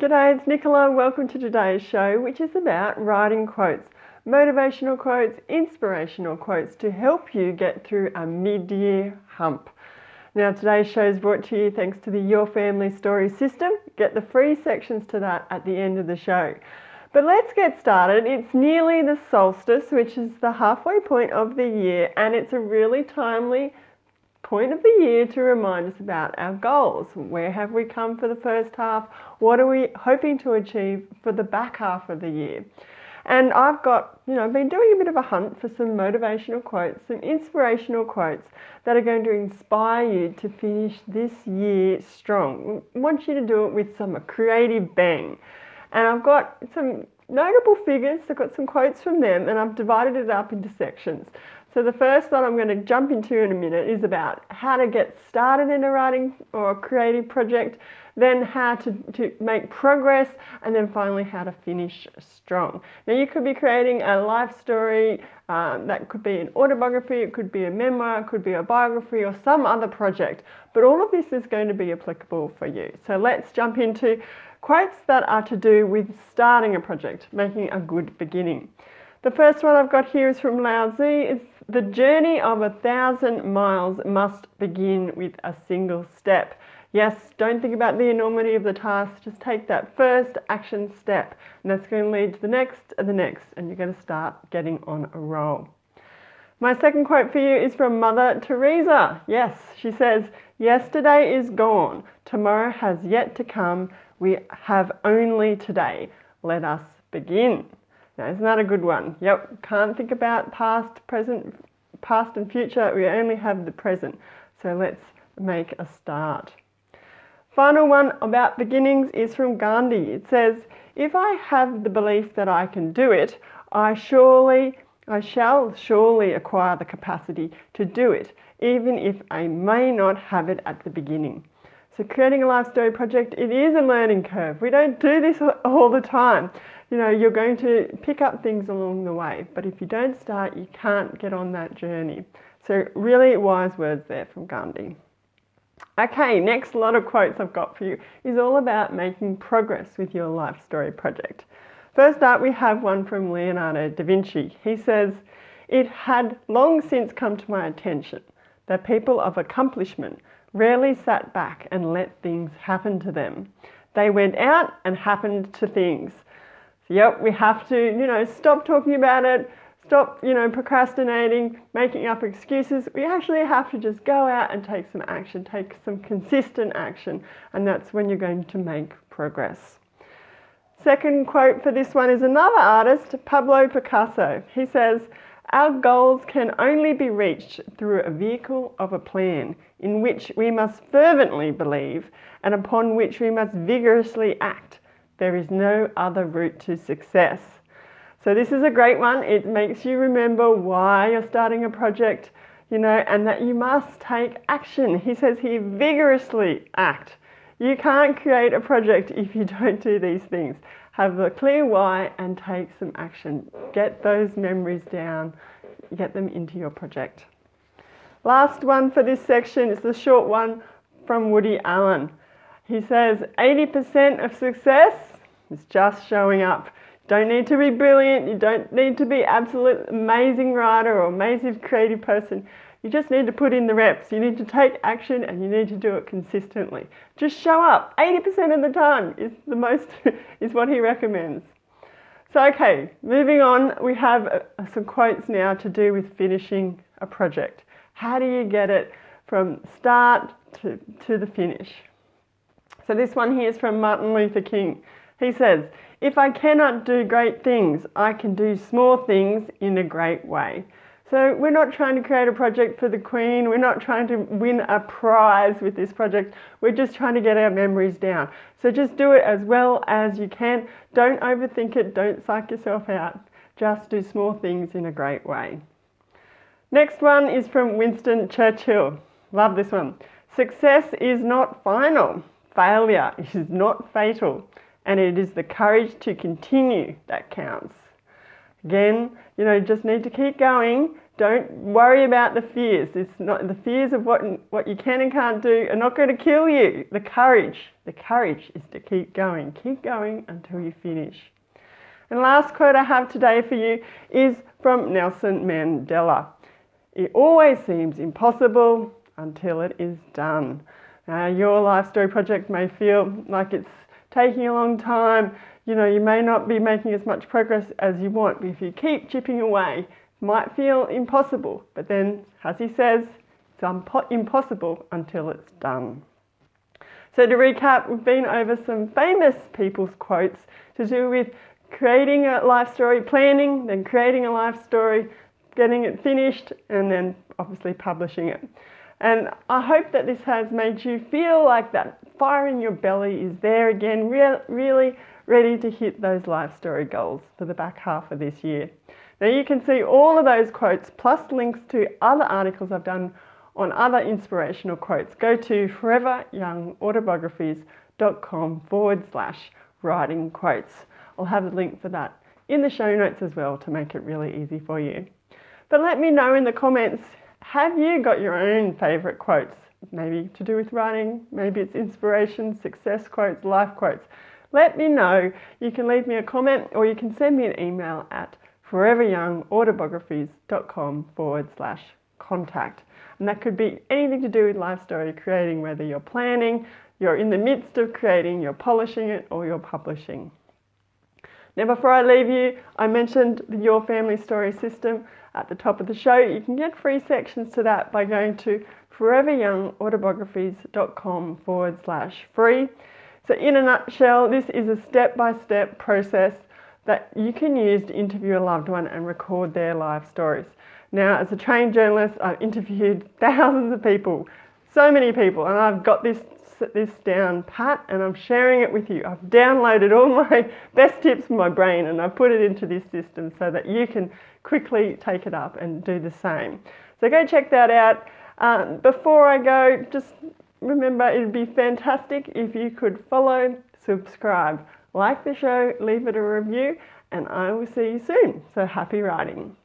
G'day, it's Nicola. Welcome to today's show, which is about writing quotes, motivational quotes, inspirational quotes to help you get through a mid-year hump. Now, today's show is brought to you thanks to the Your Family Story system. Get the free sections to that at the end of the show. But let's get started. It's nearly the solstice, which is the halfway point of the year, and it's a really timely point of the year to remind us about our goals. Where have we come for the first half? What are we hoping to achieve for the back half of the year? And I've been doing a bit of a hunt for some motivational quotes, some inspirational quotes that are going to inspire you to finish this year strong. I want you to do it with some creative bang. And I've got some notable figures, I've got some quotes from them, and I've divided it up into sections. So the first that I'm going to jump into in a minute is about how to get started in a writing or a creative project, then how to make progress, and then finally how to finish strong. Now you could be creating a life story, that could be an autobiography, it could be a memoir, it could be a biography or some other project, but all of this is going to be applicable for you. So let's jump into quotes that are to do with starting a project, making a good beginning. The first one I've got here is from Lao Tzu. It's the journey of 1,000 miles must begin with a single step. Yes, don't think about the enormity of the task, just take that first action step, and that's going to lead to the next and the next, and you're going to start getting on a roll. My second quote for you is from Mother Teresa. Yes, she says, "Yesterday is gone, tomorrow has yet to come, we have only today. Let us begin." Now, isn't that a good one? Yep, can't think about past and future, we only have the present. So let's make a start. Final one about beginnings is from Gandhi. It says, "If I have the belief that I can do it, I shall surely acquire the capacity to do it, even if I may not have it at the beginning." So creating a life story project, it is a learning curve. We don't do this all the time. You're going to pick up things along the way, but if you don't start, you can't get on that journey. So really wise words there from Gandhi. Okay, next lot of quotes I've got for you is all about making progress with your life story project. First up, we have one from Leonardo da Vinci. He says, "It had long since come to my attention that people of accomplishment rarely sat back and let things happen to them. They went out and happened to things." So, yep, we have to, stop talking about it, stop, procrastinating, making up excuses. We actually have to just go out and take some action, take some consistent action, and that's when you're going to make progress. Second quote for this one is another artist, Pablo Picasso. He says, "Our goals can only be reached through a vehicle of a plan in which we must fervently believe and upon which we must vigorously act. There is no other route to success." So this is a great one. It makes you remember why you're starting a project, and that you must take action. He says here, vigorously act. You can't create a project if you don't do these things. Have a clear why and take some action. Get those memories down, get them into your project. Last one for this section is the short one from Woody Allen. He says, 80% of success is just showing up. You don't need to be brilliant. You don't need to be absolute amazing writer or amazing creative person. You just need to put in the reps. You need to take action and you need to do it consistently. Just show up. 80% of the time is what he recommends. So, okay, moving on, we have some quotes now to do with finishing a project. How do you get it from start to the finish? So this one here is from Martin Luther King. He says, "If I cannot do great things, I can do small things in a great way." So we're not trying to create a project for the Queen. We're not trying to win a prize with this project. We're just trying to get our memories down. So just do it as well as you can. Don't overthink it. Don't psych yourself out. Just do small things in a great way. Next one is from Winston Churchill. Love this one. "Success is not final. Failure is not fatal. And it is the courage to continue that counts." Again, just need to keep going. Don't worry about the fears. It's not the fears of what you can and can't do are not going to kill you. The courage is to keep going until you finish. And the last quote I have today for you is from Nelson Mandela. It always seems impossible until it is done. Your life story project may feel like it's taking a long time. You may not be making as much progress as you want, but if you keep chipping away, it might feel impossible. But then, as he says, it's impossible until it's done. So to recap, we've been over some famous people's quotes to do with creating a life story, planning, then creating a life story, getting it finished, and then obviously publishing it. And I hope that this has made you feel like that fire in your belly is there again, really ready to hit those life story goals for the back half of this year. Now you can see all of those quotes plus links to other articles I've done on other inspirational quotes. Go to foreveryoungautobiographies.com/writing quotes. I'll have a link for that in the show notes as well to make it really easy for you. But let me know in the comments, have you got your own favourite quotes? Maybe to do with writing, maybe it's inspiration, success quotes, life quotes. Let me know. You can leave me a comment or you can send me an email at foreveryoungautobiographies.com/contact. And that could be anything to do with life story creating, whether you're planning, you're in the midst of creating, you're polishing it, or you're publishing. Now, before I leave you, I mentioned the Your Family Story system at the top of the show. You can get free sections to that by going to foreveryoungautobiographies.com/free. So in a nutshell, this is a step-by-step process that you can use to interview a loved one and record their life stories. Now, as a trained journalist, I've interviewed thousands of people, so many people, and I've got this down pat and I'm sharing it with you. I've downloaded all my best tips from my brain and I've put it into this system so that you can quickly take it up and do the same. So go check that out. Before I go, just remember it'd be fantastic if you could follow, subscribe, like the show, leave it a review, and I will see you soon. So happy writing.